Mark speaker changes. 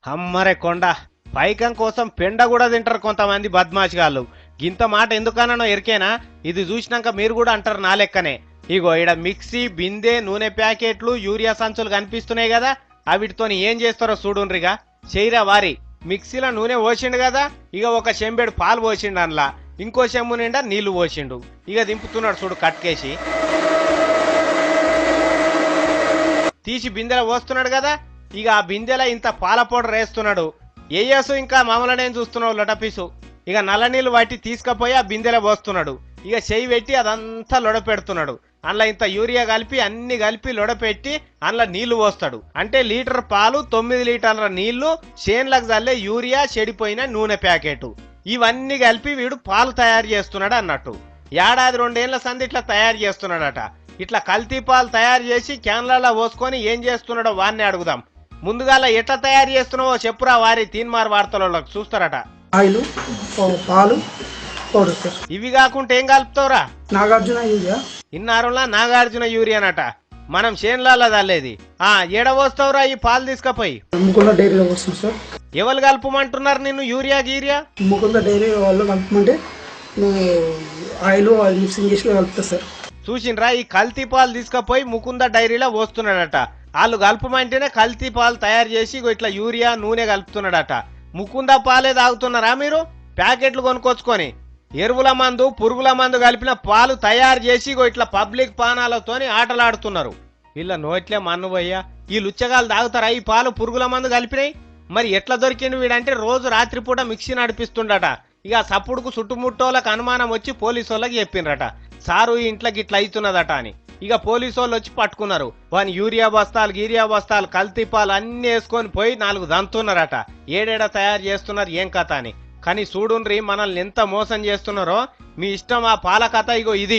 Speaker 1: అమ్మరే కొండ పైకం కోసం పెండ కూడా తింటారు కొంతమంది బద్మాషిగాళ్ళు. గింత మాట ఎందుకనో ఎరికేనా? ఇది చూసినాక మీరు కూడా అంటారు నా లెక్కనే. ఇగో ఈడ మిక్సీ బిందె నూనె ప్యాకెట్లు యూరియా సంచులు కనిపిస్తున్నాయి కదా, అవిటితోని ఏం చేస్తారో చూడుండ్రిగా. చెయ్యరా వారి మిక్సీలో నూనె పోసిండు కదా, ఇక ఒక చెంబెడు పాలు పోసిండు, అందులో ఇంకో చెంబు నిండా నీళ్లు పోసిండు. ఇక దింపుతున్నాడు చూడు కట్కేసి, తీసి బిందెలో పోస్తున్నాడు కదా. ఇక ఆ బిందెలో ఇంత పాల పౌడర్ వేస్తున్నాడు. ఏయసు ఇంకా మామూలునే చూస్తున్నావు లొటపీసు. ఇక నల్ల నీళ్ళు వాటి తీసుకపోయి ఆ బిందెలో పోస్తున్నాడు. ఇక చెయ్యి పెట్టి అదంతా లొడపెడుతున్నాడు. అందులో ఇంత యూరియా కలిపి అన్ని కలిపి లొడపెట్టి అందులో నీళ్లు పోస్తాడు. అంటే లీటర్ పాలు 9 లీటర్ల నీళ్లు చేన్లకు చల్లే యూరియా చెడిపోయిన నూనె ప్యాకెట్ ఇవన్నీ కలిపి వీడు పాలు తయారు చేస్తున్నాడు అన్నట్టు. ఏడాది 2 ఏళ్ల సంది ఇట్లా తయారు చేస్తున్నాడట. ఇట్లా కల్తీ పాలు తయారు చేసి క్యాన్లలో పోసుకొని ఏం చేస్తున్నాడో వాడిని అడుగుదాం. ముందుగాల ఎట్లా తయారు చేస్తున్నావో చెప్పురా వారి తీన్మార్ వార్తలలో చూస్తారట.
Speaker 2: ఆయిల్, పాలు, పౌడర్ సార్.
Speaker 1: ఇవి కాకుండా ఏం కలుపుతావురా?
Speaker 2: నాగార్జున యూరియా.
Speaker 1: ఇన్నారులా నాగార్జున యూరియానట. మనం చేన్లలో తల్లేది. ఏడ పోస్తావురా ఈ పాలు తీసుకపోయి?
Speaker 2: ముకుంద డైరీలో వస్తుంది సార్.
Speaker 1: ఎవరు కలుపుమంటున్నారు నిన్ను యూరియా గీరియా?
Speaker 2: ముకుంద డైరీ వాళ్ళు కలుపుమంటే ఆయిల్ మిక్సింగ్ చేసి కలుపుతా సార్.
Speaker 1: చూసిండ్రా, ఈ కల్తీ పాలు తీసుకపోయి ముకుంద డైరీలో పోస్తున్నాడట. వాళ్ళు కలుపుమంటేనే కల్తీ పాలు తయారు చేసి ఇట్లా యూరియా నూనె కలుపుతున్నాడట. ముకుంద పాలే తాగుతున్నారా మీరు? ప్యాకెట్లు కొనుక్కొచ్చుకొని ఎరువుల మందు పురుగుల మందు కలిపిన పాలు తయారు చేసి ఇట్లా పబ్లిక్ పానాలతోని ఆటలాడుతున్నారు. వీళ్ళ నోట్లే మన్ను పోయ్యా. ఈ లుచ్చగాలు తాగుతారా ఈ పాలు పురుగుల మందు కలిపినాయి? మరి ఎట్లా దొరికిండు వీడంటే రోజు రాత్రిపూట మిక్సీ నడిపిస్తుండట. ఇక సప్పుడుకు చుట్టుముట్టోళ్ళకి అనుమానం వచ్చి పోలీసు వాళ్ళకి చెప్పిండ్రట, సారు ఈ ఇంట్లోకి ఇట్లా అవుతున్నదట అని. ఇక పోలీసు వాళ్ళు వచ్చి పట్టుకున్నారు. వాని యూరియా బస్తాలు గీరియా బస్తాలు కల్తీ పాలు అన్ని వేసుకొని పోయి 4 దంతున్నారట. ఏడేడ తయారు చేస్తున్నారు ఏం కథ అని. కానీ చూడుండ్రి మనల్ని ఎంత మోసం చేస్తున్నారో. మీ ఇష్టం ఆ పాల కథ ఇగో ఇది.